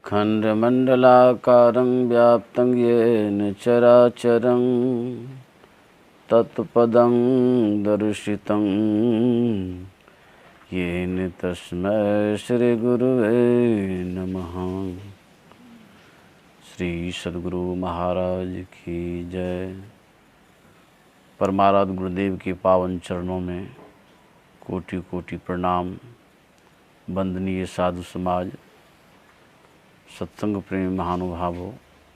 खण्डमण्डलाकारं व्याप्तं येन चराचरं तत्पदं दर्शितं येन तस्मै श्रीगुरुवे नमः। श्री सद्गुरु महाराज की जय। परमाराध्य गुरुदेव के पावन चरणों में कोटि कोटि प्रणाम। वंदनीय साधु समाज, सत्संग प्रेमी महानुभावों,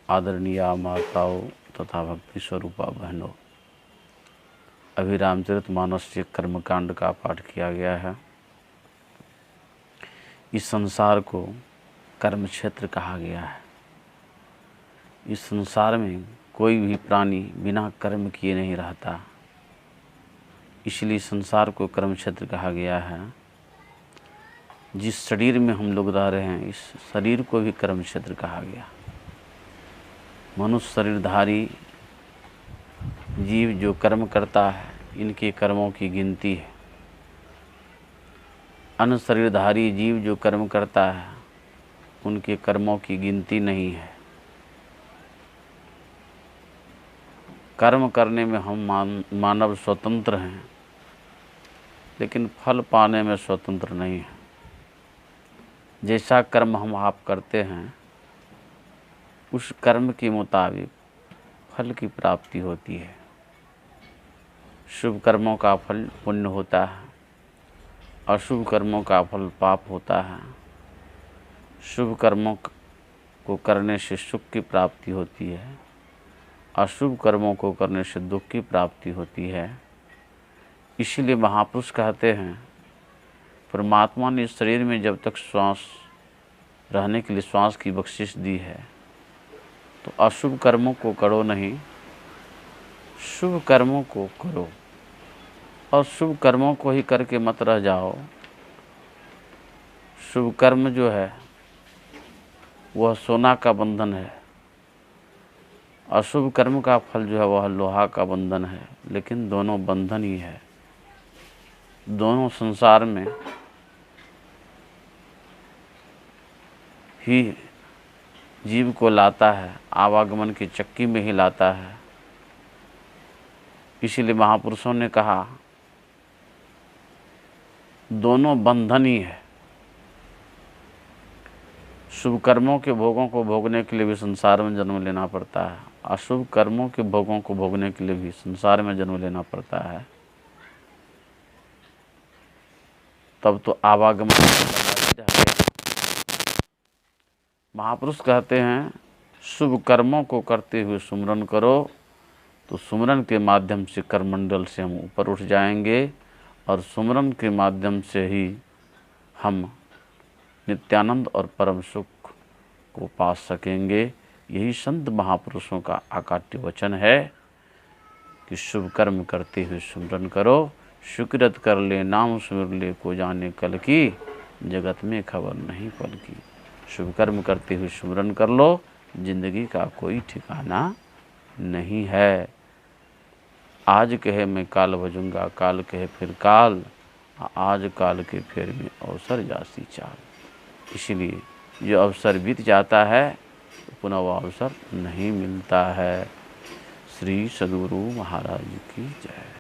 आदरणीय माताओं तथा भक्ति स्वरूपा बहनों, अभी रामचरितमानस से कर्मकांड का पाठ किया गया है। इस संसार को कर्म क्षेत्र कहा गया है। इस संसार में कोई भी प्राणी बिना कर्म किए नहीं रहता, इसलिए संसार को कर्म क्षेत्र कहा गया है। जिस शरीर में हम लोग रह रहे हैं, इस शरीर को भी कर्म क्षेत्र कहा गया। मनुष्य शरीरधारी जीव जो कर्म करता है, इनके कर्मों की गिनती है। अन्य शरीरधारी जीव जो कर्म करता है, उनके कर्मों की गिनती नहीं है। कर्म करने में हम मानव स्वतंत्र हैं, लेकिन फल पाने में स्वतंत्र नहीं है। जैसा कर्म हम आप करते हैं, उस कर्म के मुताबिक फल की प्राप्ति होती है। शुभ कर्मों का फल पुण्य होता है, अशुभ कर्मों का फल पाप होता है। शुभ कर्मों को करने से सुख की प्राप्ति होती है, अशुभ कर्मों को करने से दुख की प्राप्ति होती है। इसीलिए महापुरुष कहते हैं, परमात्मा ने इस शरीर में जब तक श्वास रहने के लिए श्वास की बख्शिश दी है, तो अशुभ कर्मों को करो नहीं, शुभ कर्मों को करो। और शुभ कर्मों को ही करके मत रह जाओ। शुभ कर्म जो है वह सोना का बंधन है, अशुभ कर्म का फल जो है वह लोहा का बंधन है। लेकिन दोनों बंधन ही है। दोनों संसार में ही जीव को लाता है, आवागमन की चक्की में ही लाता है। इसीलिए महापुरुषों ने कहा, दोनों बंधन ही है। शुभ कर्मों के भोगों को भोगने के लिए भी संसार में जन्म लेना पड़ता है, अशुभ कर्मों के भोगों को भोगने के लिए भी संसार में जन्म लेना पड़ता है। तब तो आवागमन। महापुरुष कहते हैं, शुभ कर्मों को करते हुए सुमरन करो, तो सुमरन के माध्यम से कर्मंडल से हम ऊपर उठ जाएंगे और सुमरन के माध्यम से ही हम नित्यानंद और परम सुख को पा सकेंगे। यही संत महापुरुषों का आकाट्य वचन है कि शुभ कर्म करते हुए सुमरन करो, शुक्रत कर ले नाम सुमिर ले, को जाने कल की जगत में खबर नहीं पल की। शुभ कर्म करते हुए सुमरन कर लो, जिंदगी का कोई ठिकाना नहीं है। आज कहे मैं काल भजूंगा, काल कहे फिर काल, आज काल के फेर में अवसर जासी चाल। इसलिए जो अवसर बीत जाता है, तो पुनः वह अवसर नहीं मिलता है। श्री सद्गुरु महाराज की जय।